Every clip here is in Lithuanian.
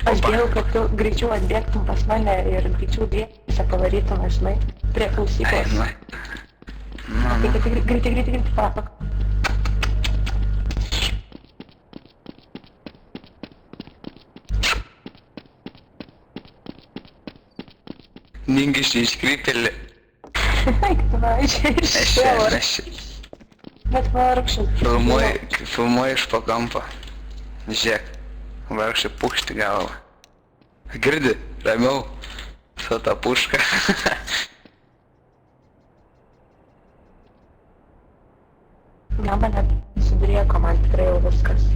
Aš bijau, kad tu greičiau atbėgtum pas mane ir greičiau dviese pavarytum, žinai, prie klausyklos. Greitai, papok. Ningi iškrypėlį. Eik tu važiai iš tėvo. Bet vargšas. Filmuoji iš po kampo. Žiūrėk, vargšai pukšti galvą. Girdi, ramiau, su ta puška. Gal mane sudrieko, man tikrai jau viskas.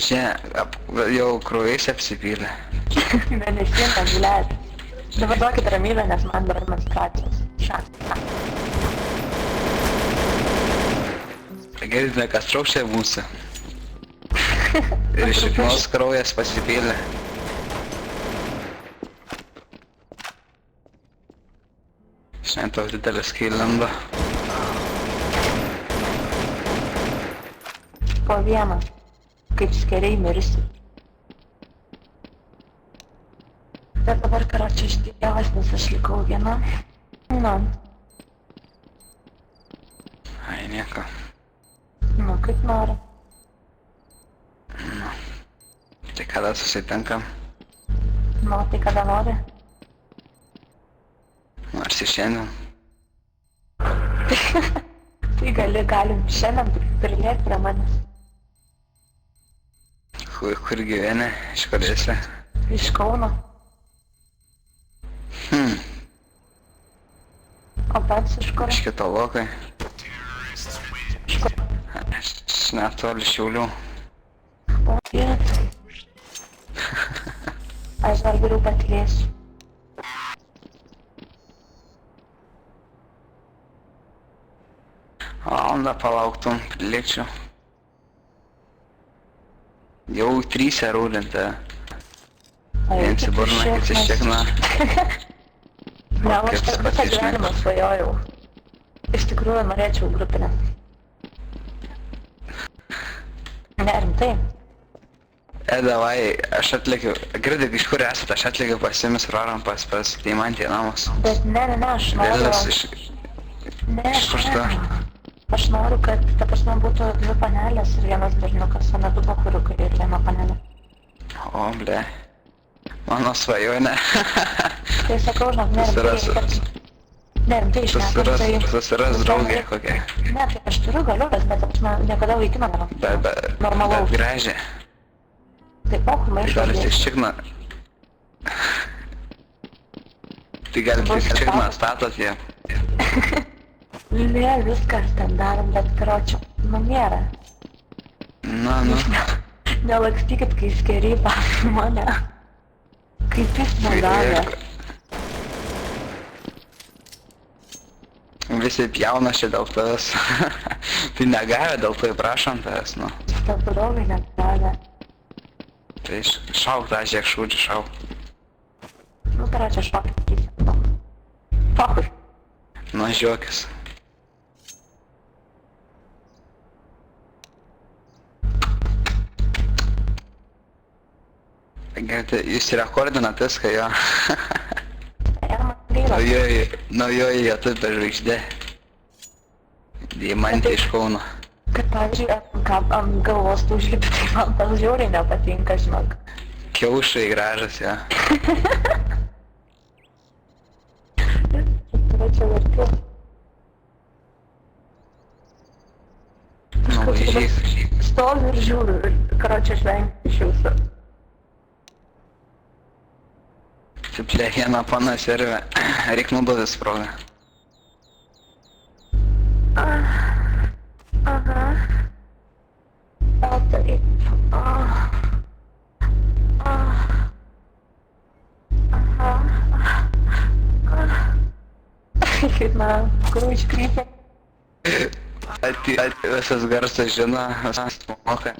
Žiūrėk, jau krūvais apsipylė. Mėnesinė, blėt. Dabar duokit ramybę, nes man dar menstruacijos. Girdime, kas traukšė mūsų. Ir iš šiknos kraujas pasipylė. Šiandien toks didelis skylando. Po vieną. Kaip skeriai mirsi. Bet dabar karočią iš dievas, nes aš likau viena. Nu. Ai, nieko. Nu, kaip nori. Nu. Tai kada susitinkam? Nu, tai kada nori. Nors ir šiandien. Tai galim šiandien prilėti prie manęs. Kur gyveni? Iš kur esi? Iš Kauno. O pats iš kur? Iš kito lokai. Iš kur? Aš netoli Šiaulių. O, viet. Aš dar geriau patilėsiu. Valandą palauktum, prilėkčiau. Jau 3 rūdinta. Viens į burną, kits iš šikną. Ne, aš per visą gyvenimą svajojau. Iš tikrųjų norėčiau grupinę. Ne, rimtai. Davai, aš atlėkiu. Girdi, iš kur esate, aš atlėkiu pas jumis ir varom pas Deimantį namus. Bet ne, aš noriu... Vėlias iš... Ne, Iš kur tu? Aš noriu, kad ta prasme būtų 2 panelės ir vienas berniukas, o ne 2 bakuriukai ir 1 panelė. O, ble. Mano svajonė. Tai sakau, žinok, nerimtai išnekam, tai... Susiras draugė kokia. Ne, tai aš turiu galiukas, bet ta prasme niekada vaikino nėra. Normalaus. Bet gražiai. Tai pokur maišo. Tai galis tik šikną. Tai galis tik šikną statot jie. Ne, viskas ten darom, bet karočią, nu nėra. Nu. Nelakstykit, kai skeriai pas mane. Kaip jis negali. Visi pjauna čia dėl tavęs. Tai negali dėl to įprašom tavęs, nu. Staturovai negali. Tai šauk tą žiek šūdžių, šauk. Nu, karočią, šokit. Pokur. Nu, žiokis. Gerti, jūs rekordinat viską, jo. Naujoji YouTube žvaigždė. Deimantė iš Kauno. Kad, pavyzdžiui, ant galvos tu užlipi, tai man tas žiauriai nepatinka, žinok. Kiaušai gražas, jo. Turėčiau verti. Važiuok. Stoviu ir žiūriu, karočią žvengti iš jūsų. Ble, vieną pana servę. Reik naudotis progą. Aha. O taip. Kaip man, kur iškrypė. Visas garsas žino, visas moka.